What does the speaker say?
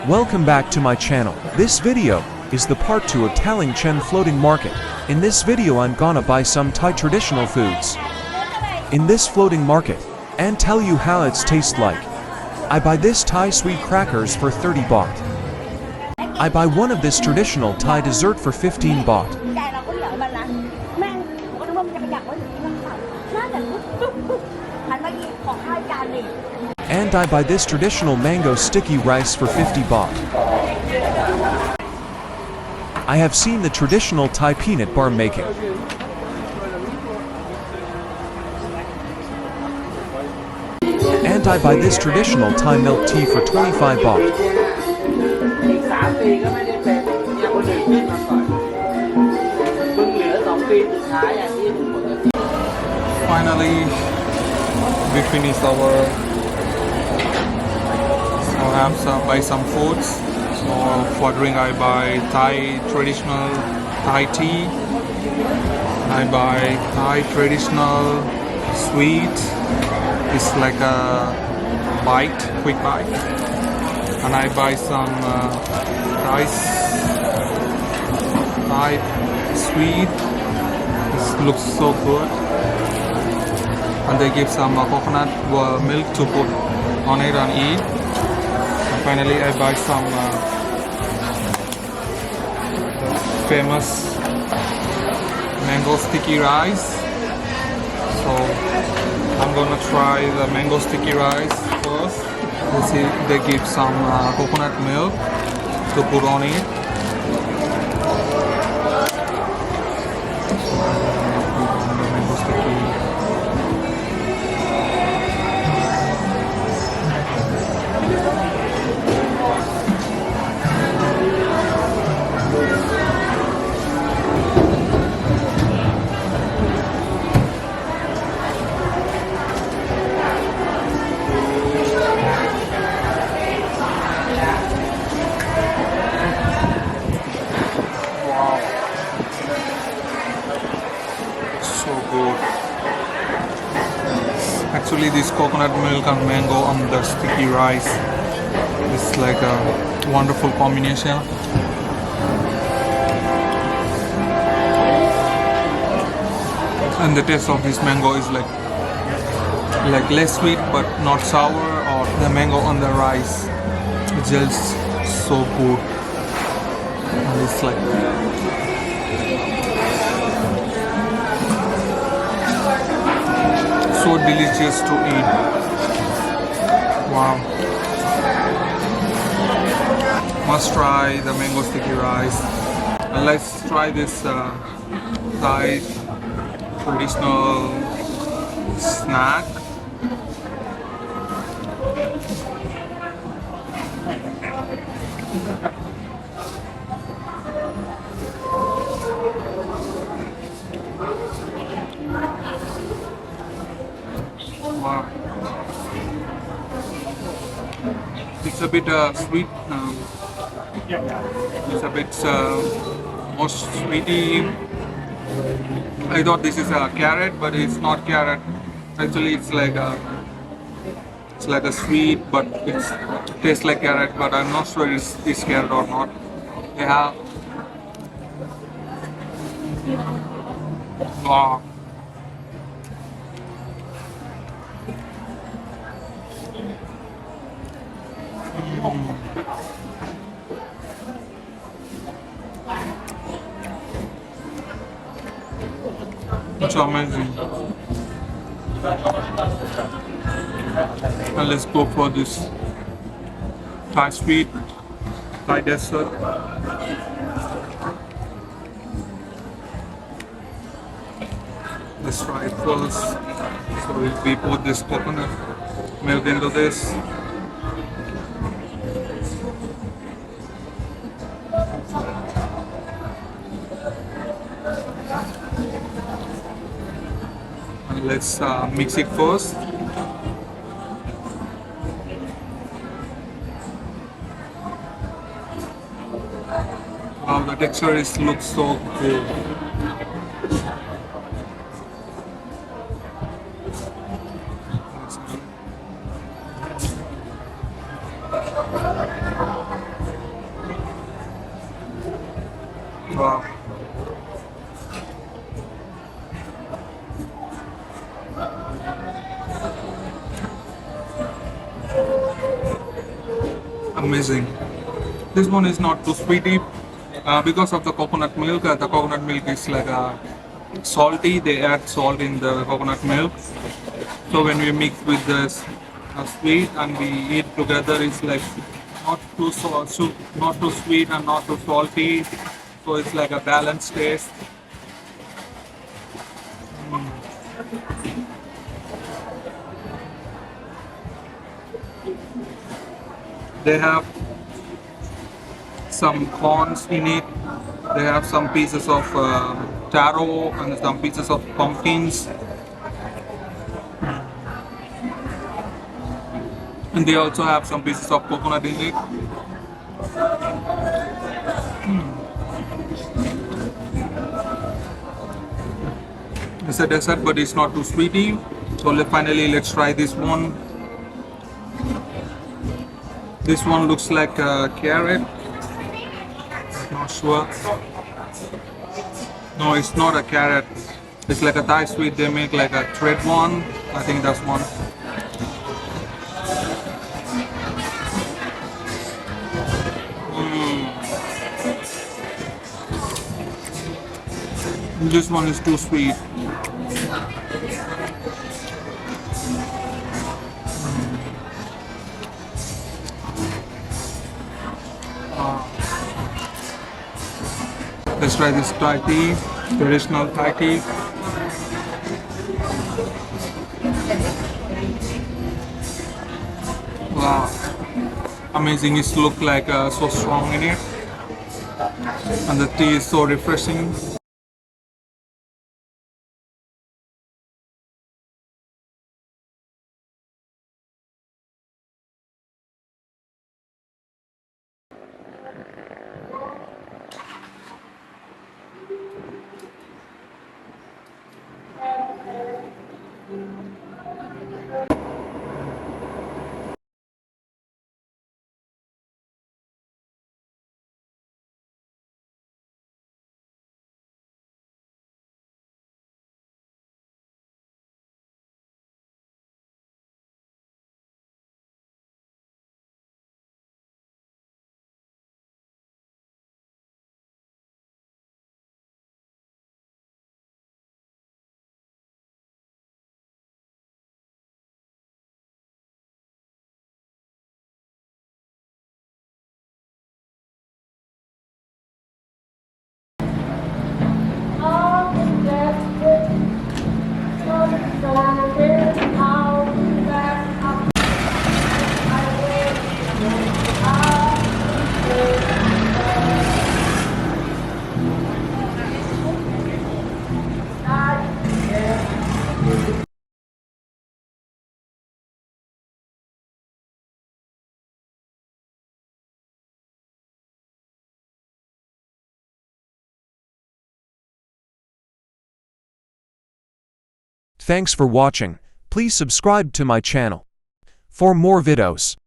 Welcome back to my channel. This video is the part 2 of Taling Chen floating market. In this video I'm gonna buy some Thai traditional foods in this floating market and tell you how it's taste like. I buy this Thai sweet crackers for 30 baht. I buy one of this traditional Thai dessert for 15 baht. And I buy this traditional mango sticky rice for 50 baht. I have seen the traditional Thai peanut bar making. And I buy this traditional Thai milk tea for 25 baht. Finally, we finished our buy some foods. So for drink I buy Thai traditional Thai tea. I buy Thai traditional sweet. It's like a bite, quick bite. And I buy some Thai sweet. This looks so good. And they give some coconut milk to put on it and eat. And finally I buy some famous mango sticky rice. So I'm gonna try the mango sticky rice first. You see they give some coconut milk to put on it. Mango sticky. Actually, this coconut milk and mango on the sticky rice is like a wonderful combination. And the taste of this mango is like less sweet but not sour, or the mango on the rice is just so good. And it's like so delicious to eat. Wow. Must try the mango sticky rice. And let's try this Thai traditional snack. Wow. It's a bit sweet. It's a bit more sweety. I thought this is a carrot, but it's not carrot. Actually, it's like a sweet, but it tastes like carrot. But I'm not sure it's carrot or not. Yeah. Wow. It's amazing. And let's go for this Thai sweet, Thai dessert. Let's try it first. So we put this coconut milk into this. Let's mix it first. Wow, the texture looks so good. Wow. Amazing. This one is not too sweety because of the coconut milk. The coconut milk is like salty. They add salt in the coconut milk. So when we mix with this sweet and we eat together, it's like not too sweet and not too salty. So it's like a balanced taste. They have some corns in it. They have some pieces of taro and some pieces of pumpkins. And they also have some pieces of coconut in it. It's a dessert, but it's not too sweety. So finally, let's try this one. This one looks like a carrot. Not sure. No, it's not a carrot. It's like a Thai sweet. They make like a thread one. I think that's one. This one is too sweet. Let's try this Thai tea, traditional Thai tea. Wow, amazing! It looks like so strong in it, and the tea is so refreshing. Thanks for watching. Please subscribe to my channel for more videos.